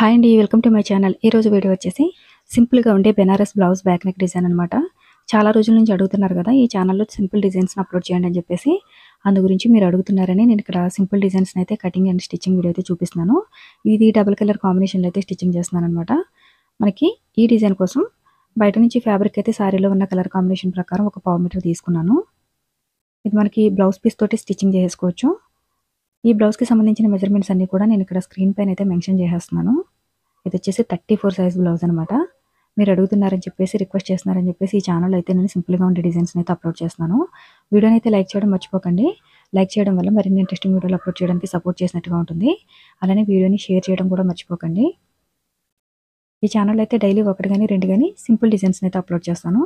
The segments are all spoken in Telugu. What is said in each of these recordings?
హాయ్ అండి. Welcome to my channel. ఈరోజు వీడియో వచ్చేసి సింపుల్‌గా ఉండే Banaras blouse back neck design అనమాట. చాలా రోజుల నుంచి అడుగుతున్నారు కదా! ఈ ఛానల్‌లో సింపుల్ డిజైన్స్‌ని అప్లోడ్ చేయండి అని చెప్పేసి. అందు గురించి మీరు అడుగుతున్నారని నేను ఇక్కడ సింపుల్ డిజైన్స్‌ని అయితే కటింగ్ అండ్ స్టిచ్చింగ్ వీడియో అయితే చూపిస్తున్నాను. ఇది డబుల్ కలర్ కాంబినేషన్‌లో అయితే స్టిచ్చింగ్ చేస్తున్నాననమాట. మనకి ఈ డిజైన్ కోసం బయట నుంచి ఫ్యాబ్రిక్ అయితే సారీలో ఉన్న కలర్ కాంబినేషన్ ప్రకారం ఒక పావు మీటర్ తీసుకున్నాను. ఇది మనకి బ్లౌజ్ పీస్ తోటి స్టిచ్చింగ్ చేసేసుకోవచ్చు. ఈ బ్లౌజ్‌కి సంబంధించిన మెజర్‌మెంట్స్ అన్నీ కూడా నేను ఇక్కడ స్క్రీన్ పైన అయితే మెన్షన్ చేసేస్తున్నాను. ఇది వచ్చేసి 34 సైజ్ బ్లౌజ్ అనమాట. మీరు అడుగుతున్నారని చెప్పేసి, రిక్వెస్ట్ చేస్తున్నారని చెప్పేసి ఈ ఛానల్‌లో అయితే నేను సింపుల్‌గా ఉండే డిజైన్స్‌ని అయితే అప్లోడ్ చేస్తున్నాను. వీడియోని అయితే లైక్ చేయడం మర్చిపోకండి. లైక్ చేయడం వల్ల మరిన్ని ఇంట్రెస్టింగ్ వీడియోలు అప్లోడ్ చేయడానికి సపోర్ట్ చేసినట్టుగా ఉంటుంది. అలానే వీడియోని షేర్ చేయడం కూడా మర్చిపోకండి. ఈ ఛానల్‌లో అయితే డైలీ 1 గాని, 2 గాని సింపుల్ డిజైన్స్‌ని అయితే అప్లోడ్ చేస్తాను.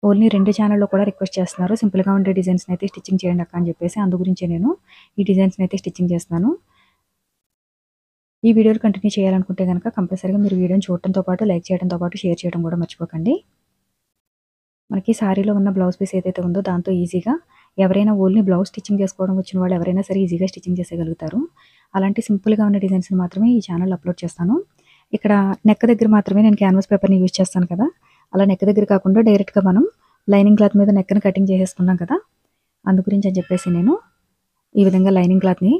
ఓన్లీ 2 ఛానల్‌లో కూడా రిక్వెస్ట్ చేస్తున్నారు. సింపుల్‌గా ఉండే డిజైన్స్‌ని అయితే స్టిచ్చింగ్ చేయండి అక్క అని చెప్పేసి. అందు గురించే నేను ఈ డిజైన్స్‌ని అయితే స్టిచ్చింగ్ చేస్తున్నాను. ఈ వీడియోలు కంటిన్యూ చేయాలనుకుంటే గనక కంపల్సరీగా మీరు వీడియోని చూడటంతో పాటు, లైక్ చేయడంతో పాటు, షేర్ చేయడం కూడా మర్చిపోకండి. మనకి సారీలో ఉన్న బ్లౌజ్ పీస్ ఏదైతే ఉందో దాంతో ఈజీగా ఎవరైనా ఓన్లీ బ్లౌజ్ స్టిచ్చింగ్ చేసుకోవడం వచ్చిన వాళ్ళు ఎవరైనా సరే ఈజీగా స్టిచ్చింగ్ చేసేయగలుగుతారు. అలాంటి సింపుల్‌గా ఉన్న డిజైన్స్‌ని మాత్రమే ఈ ఛానల్‌లో అప్లోడ్ చేస్తాను. ఇక్కడ నెక్ దగ్గర మాత్రమే నేను క్యాన్వాస్ పేపర్‌ని యూజ్ చేస్తాను కదా! అలా నెక్ దగ్గర కాకుండా డైరెక్ట్‌గా మనం లైనింగ్ క్లాత్ మీద నెక్‌ని కటింగ్ చేసేసుకున్నాం కదా! అందు గురించి అని చెప్పేసి నేను ఈ విధంగా లైనింగ్ క్లాత్‌ని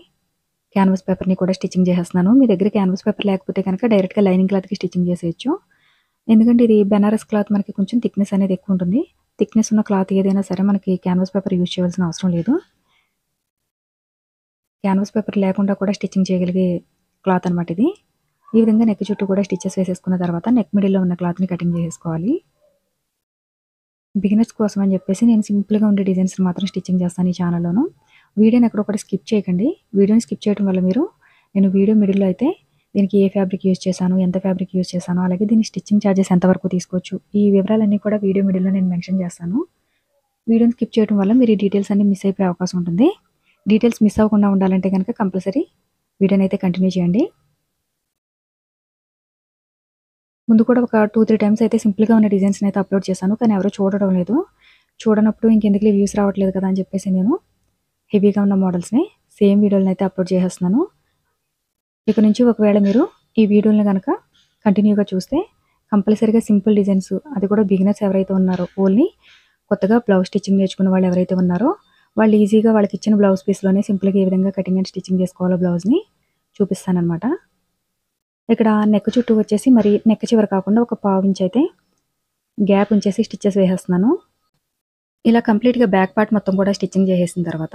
క్యాన్వాస్ పేపర్‌ని కూడా స్టిచ్చింగ్ చేసేస్తున్నాను. మీ దగ్గర క్యాన్వాస్ పేపర్ లేకపోతే కనుక డైరెక్ట్‌గా లైనింగ్ క్లాత్‌కి స్టిచ్చింగ్ చేసేయొచ్చు. ఎందుకంటే ఇది బెనారస్ క్లాత్ మనకి కొంచెం థిక్‌నెస్ అనేది ఎక్కువ ఉంటుంది. థిక్‌నెస్ ఉన్న క్లాత్ ఏదైనా సరే మనకి క్యాన్వాస్ పేపర్ యూజ్ చేయాల్సిన అవసరం లేదు. క్యాన్వాస్ పేపర్ లేకుండా కూడా స్టిచ్చింగ్ చేయగలిగే క్లాత్ అనమాట ఇది. ఈ విధంగా నెక్ చుట్టూ కూడా స్టిచెస్ వేసేసుకున్న తర్వాత నెక్ మిడిల్‌లో ఉన్న క్లాత్‌ని కటింగ్ చేసేసుకోవాలి. బిగినర్స్ కోసం అని చెప్పేసి నేను సింపుల్‌గా ఉండే డిజైన్స్‌ని మాత్రం స్టిచ్చింగ్ చేస్తాను ఈ ఛానల్‌లోను. వీడియోని ఎక్కడ కూడా స్కిప్ చేయకండి. వీడియోని స్కిప్ చేయడం వల్ల నేను వీడియో మిడిల్‌లో అయితే దీనికి ఏ ఫ్యాబ్రిక్ యూజ్ చేశాను, ఎంత ఫ్యాబ్రిక్ యూజ్ చేశాను, అలాగే దీని స్టిచ్చింగ్ చార్జెస్ ఎంతవరకు తీసుకోవచ్చు, ఈ వివరాలన్నీ కూడా వీడియో మిడిల్‌లో నేను మెన్షన్ చేస్తాను. వీడియోని స్కిప్ చేయడం వల్ల మీరు ఈ డీటెయిల్స్ అన్నీ మిస్ అయిపోయే అవకాశం ఉంటుంది. డీటెయిల్స్ మిస్ అవ్వకుండా ఉండాలంటే గనక కంపల్సరీ వీడియోని అయితే కంటిన్యూ చేయండి. ముందు కూడా ఒక 2, 3 టైమ్స్ అయితే సింపుల్‌గా ఉన్న డిజైన్స్‌ని అయితే అప్లోడ్ చేశాను. కానీ ఎవరు చూడడం లేదు. చూడనప్పుడు ఇంకెందుకులే వ్యూస్ రావట్లేదు కదా అని చెప్పేసి నేను హెవీగా ఉన్న మోడల్స్‌ని సేమ్ వీడియోలనైతే అప్లోడ్ చేసేస్తున్నాను. ఇక నుంచి ఒకవేళ మీరు ఈ వీడియోలని గనక కంటిన్యూగా చూస్తే కంపల్సరీగా సింపుల్ డిజైన్స్, అది కూడా బిగినర్స్ ఎవరైతే ఉన్నారో ఓన్లీ కొత్తగా బ్లౌజ్ స్టిచ్చింగ్ నేర్చుకున్న వాళ్ళు ఎవరైతే ఉన్నారో వాళ్ళు ఈజీగా వాళ్ళకిచ్చిన బ్లౌజ్ పీస్‌లోనే సింపుల్‌గా ఏ విధంగా కటింగ్ అండ్ స్టిచ్చింగ్ చేసుకోవాలో బ్లౌజ్‌ని చూపిస్తాననమాట. ఇక్కడ నెక్ చుట్టూ వచ్చేసి మరి నెక్ చివర కాకుండా ఒక పావు ఇంచ్ అయితే గ్యాప్ ఉంచేసి స్టిచెస్ వేసేస్తున్నాను. ఇలా కంప్లీట్‌గా బ్యాక్ పార్ట్ మొత్తం కూడా స్టిచ్చింగ్ చేసేసిన తర్వాత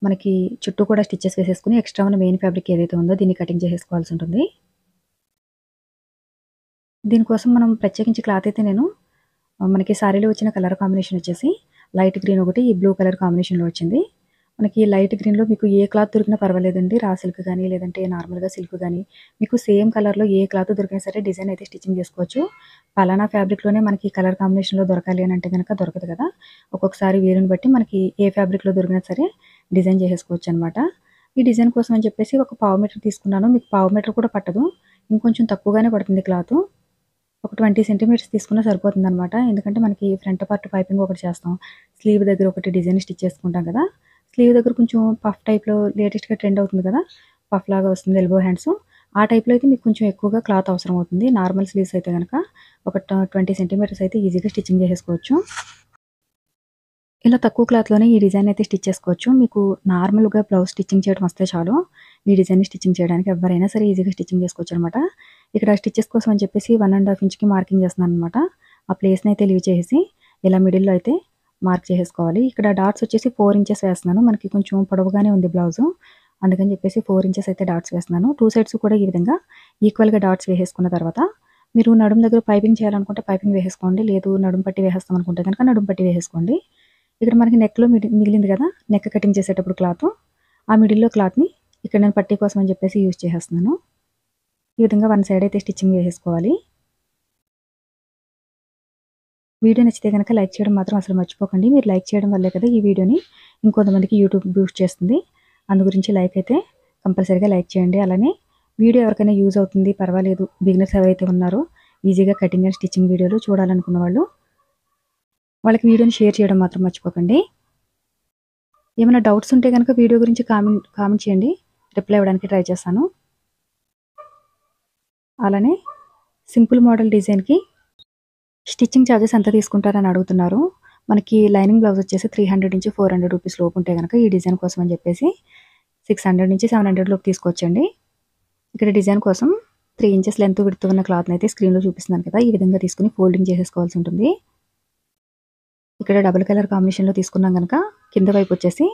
మనకి చుట్టూ కూడా స్టిచెస్ వేసేసుకొని ఎక్స్ట్రా ఉన్న మెయిన్ ఫ్యాబ్రిక్ ఏదైతే ఉందో దీన్ని కటింగ్ చేసేసుకోవాల్సి ఉంటుంది. దీనికోసం మనం ప్రత్యేకించి క్లాత్ అయితే నేను మనకి సారీలో వచ్చిన కలర్ కాంబినేషన్ వచ్చేసి లైట్ గ్రీన్ ఒకటి, ఈ బ్లూ కలర్ కాంబినేషన్‌లో వచ్చింది. మనకి లైట్ గ్రీన్‌లో మీకు ఏ క్లాత్ దొరికినా పర్వాలేదండి. రా సిల్క్ గానీ, లేదంటే నార్మల్‌గా సిల్క్ గానీ, మీకు సేమ్ కలర్‌లో ఏ క్లాత్ దొరికినా సరే డిజైన్ అయితే స్టిచ్చింగ్ చేసుకోవచ్చు. పలానా ఫ్యాబ్రిక్‌లోనే మనకి కలర్ కాంబినేషన్‌లో దొరకాలి అని అంటే గనక దొరకదు కదా! ఒక్కొక్కసారి వేరుని బట్టి మనకి ఏ ఫ్యాబ్రిక్‌లో దొరికినా సరే డిజైన్ చేసేసుకోవచ్చనమాట. ఈ డిజైన్ కోసం అని చెప్పేసి ఒక పావు మీటర్ తీసుకున్నాను. మీకు పావు మీటర్ కూడా పట్టదు. ఇంకొంచెం తక్కువగానే పడుతుంది క్లాతు. ఒక 20 సెంటీమీటర్స్ తీసుకున్నా సరిపోతుందనమాట. ఎందుకంటే మనకి ఫ్రంట్ పార్ట్ పైపింగ్ ఒకటి చేస్తాం. స్లీవ్ దగ్గర ఒకటి డిజైన్ స్టిచ్ చేసుకుంటాం కదా! స్లీవ్ దగ్గర కొంచెం పఫ్ టైప్‌లో లేటెస్ట్‌గా ట్రెండ్ అవుతుంది కదా! పఫ్ లాగా వస్తుంది ఎల్బో హ్యాండ్స్. ఆ టైప్‌లో అయితే మీకు కొంచెం ఎక్కువగా క్లాత్ అవసరం అవుతుంది. నార్మల్ స్లీవ్స్ అయితే గనక ఒక 20 సెంటీమీటర్స్ అయితే ఈజీగా స్టిచ్చింగ్ చేసేసుకోవచ్చు. ఇలా తక్కువ క్లాత్‌లోనే ఈ డిజైన్ అయితే స్టిచ్ చేసుకోవచ్చు. మీకు నార్మల్‌గా బ్లౌజ్ స్టిచ్చింగ్ చేయడం వస్తే చాలు. ఈ డిజైన్‌ని స్టిచ్చింగ్ చేయడానికి ఎవ్వరైనా సరే ఈజీగా స్టిచ్చింగ్ చేసుకోవచ్చనమాట. ఇక్కడ స్టిచెస్ కోసం అని చెప్పేసి 1½ ఇంచ్‌కి మార్కింగ్ చేస్తున్నాననమాట. ఆ ప్లేస్‌ని అయితే లీవ్ చేసేసి ఇలా మిడిల్‌లో అయితే మార్క్ చేసేసుకోవాలి. ఇక్కడ డాట్స్ వచ్చేసి 4 ఇంచెస్ వేస్తున్నాను. మనకి కొంచెం పొడవుగానే ఉంది బ్లౌజు. అందుకని చెప్పేసి 4 ఇంచెస్ అయితే డాట్స్ వేస్తున్నాను. 2 సైడ్స్ కూడా ఈ విధంగా ఈక్వల్‌గా డాట్స్ వేసేసుకున్న తర్వాత మీరు నడుము దగ్గర పైపింగ్ చేయాలనుకుంటే పైపింగ్ వేసేసుకోండి. లేదు నడుము పట్టి వేసేస్తాం అనుకుంటే గనుక నడుము పట్టి వేసేసుకోండి. ఇక్కడ మనకి నెక్‌లో మిగిలింది గదా! నెక్ కటింగ్ చేసేటప్పుడు క్లాతు. ఆ మిడిల్‌లో క్లాత్‌ని ఇక్కడ నేను పట్టీ కోసం అని చెప్పేసి యూజ్ చేసేస్తున్నాను. ఈ విధంగా వన్ సైడ్ అయితే స్టిచ్చింగ్ వేసేసుకోవాలి. వీడియో నచ్చితే గనక లైక్ చేయడం మాత్రం అసలు మర్చిపోకండి. మీరు లైక్ చేయడం వల్లే కదా ఈ వీడియోని ఇంకొంతమందికి యూట్యూబ్ బూస్ట్ చేస్తుంది. అందు గురించి లైక్ అయితే కంపల్సరీగా లైక్ చేయండి. అలానే వీడియో ఎవరికైనా యూజ్ అవుతుంది, పర్వాలేదు, బిగినర్స్ ఎవరైతే ఉన్నారో ఈజీగా కటింగ్ అండ్ స్టిచ్చింగ్ వీడియోలు చూడాలనుకున్న వాళ్ళకి వీడియోని షేర్ చేయడం మాత్రం మర్చిపోకండి. ఏమైనా డౌట్స్ ఉంటే గనక వీడియో గురించి కామెంట్ చేయండి. రిప్లై ఇవ్వడానికి ట్రై చేస్తాను. అలానే సింపుల్ మోడల్ డిజైన్‌కి స్టిచ్చింగ్ చార్జెస్ ఎంత తీసుకుంటారని అడుగుతున్నారు. మనకి లైనింగ్ బ్లౌజ్ వచ్చేసి 300-400 రూపీస్ లోపు ఉంటే గనక ఈ డిజైన్ కోసం అని చెప్పేసి 600-700 లోపు తీసుకోవచ్చండి. ఇక్కడ డిజైన్ కోసం 3 ఇంచెస్ లెంత్ విడ్త్ ఉన్న క్లాత్‌ని అయితే స్క్రీన్‌లో చూపిస్తున్నాను కదా! ఈ విధంగా తీసుకొని ఫోల్డింగ్ చేసేసుకోవాల్సి ఉంటుంది. ఇక్కడ డబుల్ కలర్ కాంబినేషన్‌లో తీసుకున్నాం గనక కింద వైపు వచ్చేసి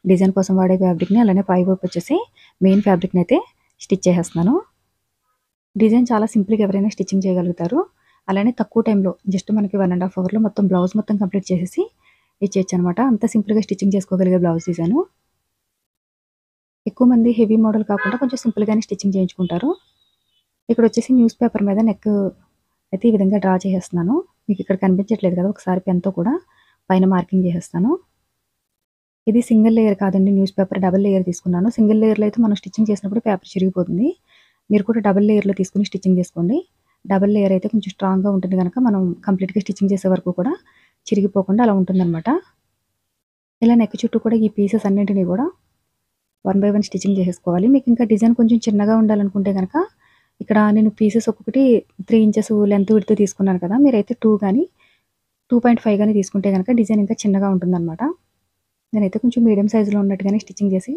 డిజైన్ కోసం వాడే ఫ్యాబ్రిక్‌ని, అలానే పై వైపు వచ్చేసి మెయిన్ ఫ్యాబ్రిక్‌ని అయితే స్టిచ్ చేసేస్తున్నాను. డిజైన్ చాలా సింపుల్‌గా ఎవరైనా స్టిచ్చింగ్ చేయగలుగుతారు. అలానే తక్కువ టైంలో జస్ట్ మనకి 1½ అవర్‌లో మొత్తం బ్లౌజ్ మొత్తం కంప్లీట్ చేసేసి ఇచ్చేయచ్చనమాట. అంత సింపుల్‌గా స్టిచ్చింగ్ చేసుకోగలిగే బ్లౌజ్ డిజైను. ఎక్కువ మంది హెవీ మోడల్ కాకుండా కొంచెం సింపుల్‌గానే స్టిచ్చింగ్ చేయించుకుంటారు. ఇక్కడ వచ్చేసి న్యూస్ పేపర్ మీద నెక్ అయితే ఈ విధంగా డ్రా చేసేస్తున్నాను. మీకు ఇక్కడ కనిపించట్లేదు కదా! ఒకసారి పెన్‌తో కూడా పైన మార్కింగ్ చేసేస్తాను. ఇది సింగిల్ లేయర్ కాదండి, న్యూస్ పేపర్ డబుల్ లేయర్ తీసుకున్నాను. సింగిల్ లేయర్‌లో అయితే మనం స్టిచ్చింగ్ చేసినప్పుడు పేపర్ చిరిగిపోతుంది. మీరు కూడా డబుల్ లేయర్‌లో తీసుకొని స్టిచ్చింగ్ చేసుకోండి. డబుల్ లేయర్ అయితే కొంచెం స్ట్రాంగ్‌గా ఉంటుంది గనక మనం కంప్లీట్‌గా స్టిచ్చింగ్ చేసే వరకు కూడా చిరిగిపోకుండా అలా ఉంటుందనమాట. ఇలా నెక్ చుట్టూ కూడా ఈ పీసెస్ అన్నింటిని కూడా 1 బై 1 స్టిచ్చింగ్ చేసేసుకోవాలి. మీకు ఇంకా డిజైన్ కొంచెం చిన్నగా ఉండాలనుకుంటే గనక ఇక్కడ నేను పీసెస్ ఒక్కొక్కటి 3 ఇంచెస్ లెంత్ విడ్త్ తీసుకున్నాను కదా! మీరైతే 2 గాని, 2.5 గాని తీసుకుంటే గనక డిజైన్ ఇంకా చిన్నగా ఉంటుందనమాట. నేనైతే కొంచెం మీడియం సైజులో ఉన్నట్టుగానే స్టిచ్చింగ్ చేసి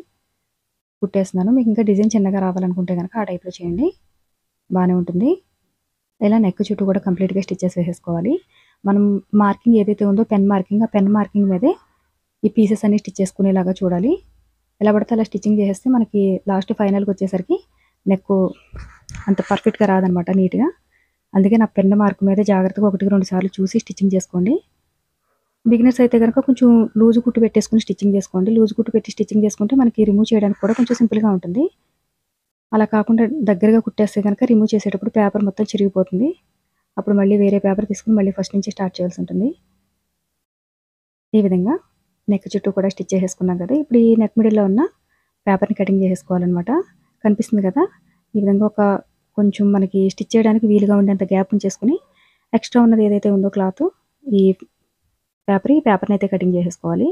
కుట్టేస్తున్నాను. మీకు ఇంకా డిజైన్ చిన్నగా రావాలనుకుంటే గనక ఆ టైప్‌లో చేయండి. బానే ఉంటుంది. ఇలా నెక్ చుట్టూ కూడా కంప్లీట్‌గా స్టిచెస్ వేసేసుకోవాలి. మనం మార్కింగ్ ఏదైతే ఉందో పెన్ మార్కింగ్, ఆ పెన్ మార్కింగ్ మీదే ఈ పీసెస్ అన్ని స్టిచ్ చేసుకునేలాగా చూడాలి. ఎలా పడితే అలా స్టిచ్చింగ్ చేసేస్తే మనకి లాస్ట్ ఫైనల్‌కొచ్చేసరికి నెక్కు అంత పర్ఫెక్ట్‌గా రాదనమాట నీట్‌గా. అందుకే నా పెన్ మార్క్ మీద జాగ్రత్తగా 1, 2 సార్లు చూసి స్టిచ్చింగ్ చేసుకోండి. బిగినర్స్ అయితే గనక కొంచెం లూజ్ కుట్టు పెట్టేసుకొని స్టిచ్చింగ్ చేసుకోండి. లూజ్ కుట్టు పెట్టి స్టిచ్చింగ్ చేసుకుంటే మనకి రిమూవ్ చేయడానికి కూడా కొంచెం సింపుల్‌గా ఉంటుంది. అలా కాకుండా దగ్గరగా కుట్టేస్తే గనక రిమూవ్ చేసేటప్పుడు పేపర్ మొత్తం చిరిగిపోతుంది. అప్పుడు మళ్ళీ వేరే పేపర్ తీసుకొని మళ్ళీ ఫస్ట్ నుంచి స్టార్ట్ చేయాల్సి ఉంటుంది. ఈ విధంగా నెక్ చుట్టూ కూడా స్టిచ్ చేసేసుకున్నాం కదా! ఇప్పుడు ఈ నెక్ మిడిల్‌లో ఉన్న పేపర్‌ని కటింగ్ చేసేసుకోవాలనమాట. కనిపిస్తుంది కదా! ఈ విధంగా ఒక కొంచెం మనకి స్టిచ్ చేయడానికి వీలుగా ఉండేంత గ్యాప్ ఉంచేసుకొని ఎక్స్ట్రా ఉన్నది ఏదైతే ఉందో క్లాత్ ఈ ఈ పేపర్‌ని అయితే కటింగ్ చేసేసుకోవాలి.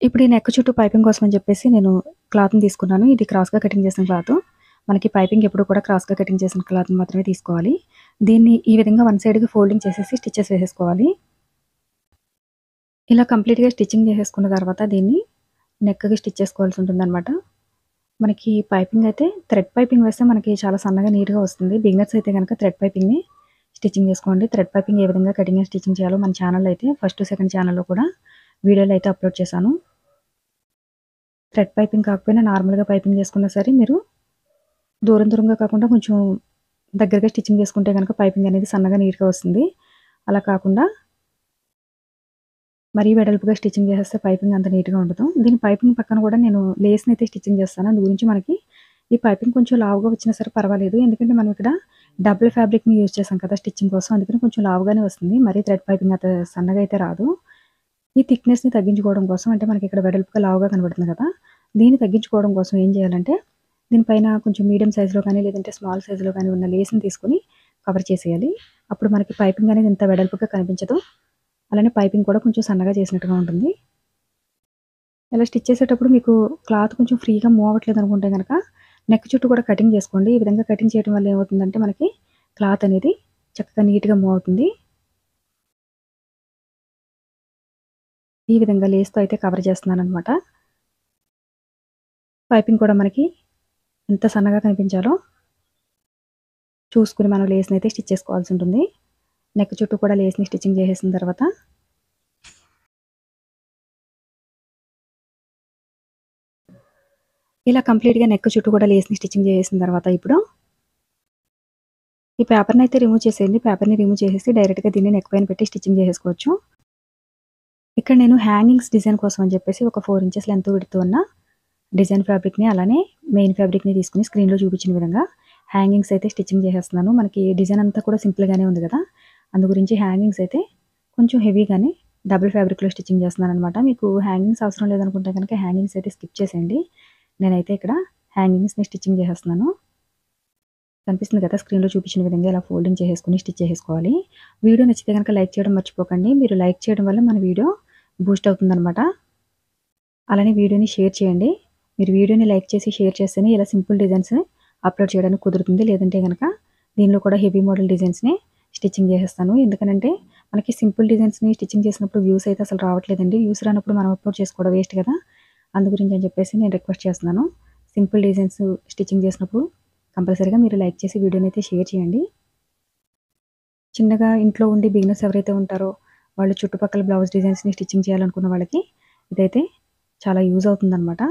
ఇప్పుడు ఈ నెక్ చుట్టూ పైపింగ్ కోసం అని చెప్పేసి నేను క్లాత్‌ని తీసుకున్నాను. ఇది క్రాస్‌గా కటింగ్ చేసిన క్లాతు. మనకి పైపింగ్ ఎప్పుడు కూడా క్రాస్‌గా కటింగ్ చేసిన క్లాత్‌ని మాత్రమే తీసుకోవాలి. దీన్ని ఈ విధంగా వన్ సైడ్‌కి ఫోల్డింగ్ చేసేసి స్టిచెస్ వేసేసుకోవాలి. ఇలా కంప్లీట్‌గా స్టిచ్చింగ్ చేసేసుకున్న తర్వాత దీన్ని నెక్‌కి స్టిచ్ చేసుకోవాల్సి ఉంటుందనమాట. మనకి పైపింగ్ అయితే థ్రెడ్ పైపింగ్ వేస్తే మనకి చాలా సన్నగా నీట్‌గా వస్తుంది. బిగినర్స్ అయితే గనక థ్రెడ్ పైపింగ్‌ని స్టిచ్చింగ్ చేసుకోండి. థ్రెడ్ పైపింగ్ ఏ విధంగా కటింగ్ అండ్ స్టిచ్చింగ్ చేయాలో మన ఛానల్‌లో అయితే ఫస్ట్, సెకండ్ ఛానల్‌లో కూడా వీడియోలు అయితే అప్‌లోడ్ చేశాను. థ్రెడ్ పైపింగ్ కాకపోయినా నార్మల్‌గా పైపింగ్ చేసుకున్నా సరే మీరు దూరంగా కాకుండా కొంచెం దగ్గరగా స్టిచ్చింగ్ చేసుకుంటే గనక పైపింగ్ అనేది సన్నగా నీట్‌గా వస్తుంది. అలా కాకుండా మరీ వెడల్పుగా స్టిచ్చింగ్ చేసేస్తే పైపింగ్ అంత నీట్‌గా ఉండదు. దీని పైపింగ్ పక్కన కూడా నేను లేస్‌ని అయితే స్టిచ్చింగ్ చేస్తాను. అందు గురించి మనకి ఈ పైపింగ్ కొంచెం లావుగా వచ్చినా సరే పర్వాలేదు. ఎందుకంటే మనం ఇక్కడ డబుల్ ఫ్యాబ్రిక్‌ని యూజ్ చేసాం కదా స్టిచ్చింగ్ కోసం. అందుకని కొంచెం లావుగానే వస్తుంది. మరీ థ్రెడ్ పైపింగ్ అంత సన్నగా అయితే రాదు. ఈ థిక్‌నెస్‌ని తగ్గించుకోవడం కోసం అంటే మనకి ఇక్కడ వెడల్పుగా లావుగా కనబడుతుంది కదా! దీన్ని తగ్గించుకోవడం కోసం ఏం చేయాలంటే దీనిపైన కొంచెం మీడియం సైజ్‌లో గానీ, లేదంటే స్మాల్ సైజ్‌లో గానీ ఉన్న లేస్‌ని తీసుకొని కవర్ చేసేయాలి. అప్పుడు మనకి పైపింగ్ అనేది ఇంత వెడల్పుగా కనిపించదు. అలానే పైపింగ్ కూడా కొంచెం సన్నగా చేసినట్టుగా ఉంటుంది. ఇలా స్టిచ్ చేసేటప్పుడు మీకు క్లాత్ కొంచెం ఫ్రీగా మూవ్ అవ్వట్లేదు అనుకుంటే గనక నెక్ చుట్టూ కూడా కటింగ్ చేసుకోండి. ఈ విధంగా కటింగ్ చేయడం వల్ల ఏమవుతుందంటే మనకి క్లాత్ అనేది చక్కగా నీట్‌గా మూవ్ అవుతుంది. ఈ విధంగా లేస్‌తో అయితే కవర్ చేస్తున్నాననమాట. పైపింగ్ కూడా మనకి ఎంత సన్నగా కనిపించాలో చూసుకొని మనం లేస్‌ని అయితే స్టిచ్ చేసుకోవాల్సి ఉంటుంది. నెక్ చుట్టూ కూడా లేస్‌ని స్టిచ్చింగ్ చేసేసిన తర్వాత ఇలా కంప్లీట్‌గా నెక్ చుట్టూ కూడా లేస్‌ని స్టిచ్చింగ్ చేసేసిన తర్వాత ఇప్పుడు ఈ పేపర్‌ని అయితే రిమూవ్ చేసేయండి. పేపర్‌ని రిమూవ్ చేసేసి డైరెక్ట్‌గా దీన్ని నెక్ పైన పెట్టి స్టిచ్చింగ్ చేసేసుకోవచ్చు. ఇక్కడ నేను హ్యాంగింగ్స్ డిజైన్ కోసం అని చెప్పేసి ఒక 4 ఇంచెస్ లెంత్ విడ్త్ ఉన్న డిజైన్ ఫ్యాబ్రిక్‌ని అలానే మెయిన్ ఫ్యాబ్రిక్‌ని తీసుకొని స్క్రీన్‌లో చూపించిన విధంగా హ్యాంగింగ్స్ అయితే స్టిచ్చింగ్ చేసేస్తున్నాను. మనకి డిజైన్ అంతా కూడా సింపుల్‌గానే ఉంది కదా! అందు గురించి హ్యాంగింగ్స్ అయితే కొంచెం హెవీగానే డబుల్ ఫ్యాబ్రిక్‌లో స్టిచ్చింగ్ చేస్తున్నాననమాట. మీకు హ్యాంగింగ్స్ అవసరం లేదనుకుంటే గనక హ్యాంగింగ్స్ అయితే స్కిప్ చేసేయండి. నేనైతే ఇక్కడ హ్యాంగింగ్స్ని స్టిచ్చింగ్ చేసేస్తున్నాను. కనిపిస్తుంది కదా, స్క్రీన్లో చూపించిన విధంగా ఇలా ఫోల్డింగ్ చేసేసుకుని స్టిచ్ చేసుకోవాలి. వీడియో నచ్చితే కనుక లైక్ చేయడం మర్చిపోకండి. మీరు లైక్ చేయడం వల్ల మన వీడియో బూస్ట్ అవుతుందన్నమాట. అలానే వీడియోని షేర్ చేయండి. మీరు వీడియోని లైక్ చేసి షేర్ చేస్తేనే ఇలా సింపుల్ డిజైన్స్ అప్లోడ్ చేయడానికి కుదురుతుంది. లేదంటే కనుక దీనిలో కూడా హెవీ మోడల్ డిజైన్స్ని స్టిచ్చింగ్ చేసేస్తాను. ఎందుకనంటే మనకి సింపుల్ డిజైన్స్ని స్టిచ్చింగ్ చేసినప్పుడు వ్యూస్ అయితే అసలు రావట్లేదండి. వ్యూస్ రానప్పుడు మనం అప్లోడ్ చేసుకోవడం వేస్ట్ కదా. అందు గురించి అని చెప్పేసి నేను రిక్వెస్ట్ చేస్తున్నాను. సింపుల్ డిజైన్స్ స్టిచ్చింగ్ చేసినప్పుడు కంపల్సరీగా మీరు లైక్ చేసి వీడియోని అయితే షేర్ చేయండి. చిన్నగా ఇంట్లో ఉండి బిగినర్స్ ఎవరైతే ఉంటారో వాళ్ళు చుట్టుపక్కల బ్లౌజ్ డిజైన్స్ని స్టిచ్చింగ్ చేయాలనుకున్న వాళ్ళకి ఇదైతే చాలా యూజ్ అవుతుందన్నమాట.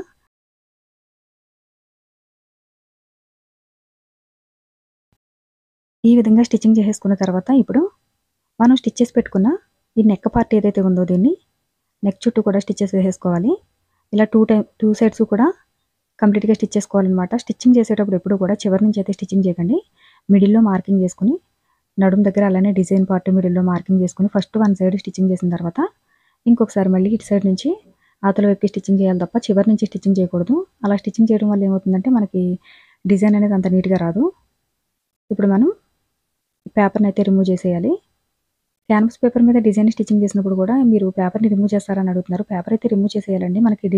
ఈ విధంగా స్టిచ్చింగ్ చేసేసుకున్న తర్వాత ఇప్పుడు మనం స్టిచ్ చేసి పెట్టుకున్న ఈ నెక్ పార్ట్ ఏదైతే ఉందో దీన్ని నెక్ చుట్టూ కూడా స్టిచ్చెస్ వేసేసుకోవాలి. ఇలా టూ సైడ్స్ కూడా కంప్లీట్గా స్టిచ్ చేసుకోవాలన్నమాట. స్టిచ్చింగ్ చేసేటప్పుడు ఎప్పుడు కూడా చివరి నుంచి అయితే స్టిచ్చింగ్ చేయకండి. మిడిల్లో మార్కింగ్ చేసుకుని నడుము దగ్గర అలానే డిజైన్ పార్ట్ మిడిల్లో మార్కింగ్ చేసుకుని ఫస్ట్ వన్ సైడ్ స్టిచ్చింగ్ చేసిన తర్వాత ఇంకొకసారి మళ్ళీ ఇటు సైడ్ నుంచి అవతల వైపుకి స్టిచ్చింగ్ చేయాలి తప్ప చివరి నుంచి స్టిచ్చింగ్ చేయకూడదు. అలా స్టిచ్చింగ్ చేయడం వల్ల ఏమవుతుందంటే మనకి డిజైన్ అనేది అంత నీట్గా రాదు. ఇప్పుడు మనం పేపర్ని అయితే రిమూవ్ చేసేయాలి. క్యాన్వాస్ పేపర్ మీద డిజైన్ స్టిచ్చింగ్ చేసినప్పుడు కూడా మీరు పేపర్ని రిమూవ్ చేస్తారని అడుగుతున్నారు. పేపర్ అయితే రిమూవ్ చేసేయాలండి. మనకి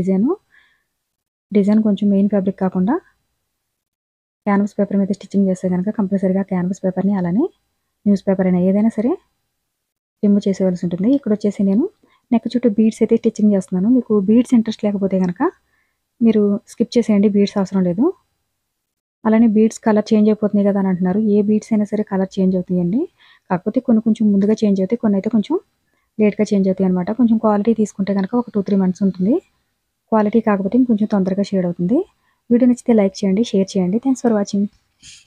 డిజైన్ కొంచెం మెయిన్ ఫ్యాబ్రిక్ కాకుండా క్యాన్వాస్ పేపర్ మీద స్టిచ్చింగ్ చేస్తే కనుక కంపల్సరీగా క్యాన్వాస్ పేపర్ని అలానే న్యూస్ పేపర్ అయినా ఏదైనా సరే రిమూవ్ చేసేవలసి ఉంటుంది. ఇక్కడ వచ్చేసి నేను నెక్ చుట్టూ బీడ్స్ అయితే స్టిచ్చింగ్ చేస్తున్నాను. మీకు బీడ్స్ ఇంట్రెస్ట్ లేకపోతే కనుక మీరు స్కిప్ చేసేయండి, బీడ్స్ అవసరం లేదు. అలానే బీడ్స్ కలర్ చేంజ్ అయిపోతున్నాయి కదా అని అంటున్నారు. ఏ బీడ్స్ అయినా సరే కలర్ చేంజ్ అవుతాయండి. కాకపోతే కొన్ని కొంచెం ముందుగా చేంజ్ అవుతాయి, కొన్ని అయితే కొంచెం లేట్గా చేంజ్ అవుతాయి అనమాట. కొంచెం క్వాలిటీ తీసుకుంటే కనుక ఒక 2-3 మంత్స్ ఉంటుంది. క్వాలిటీ కాకపోతే ఇంకొంచెం తొందరగా షేడ్ అవుతుంది. వీడియో నచ్చితే లైక్ చేయండి, షేర్ చేయండి. Thanks for watching.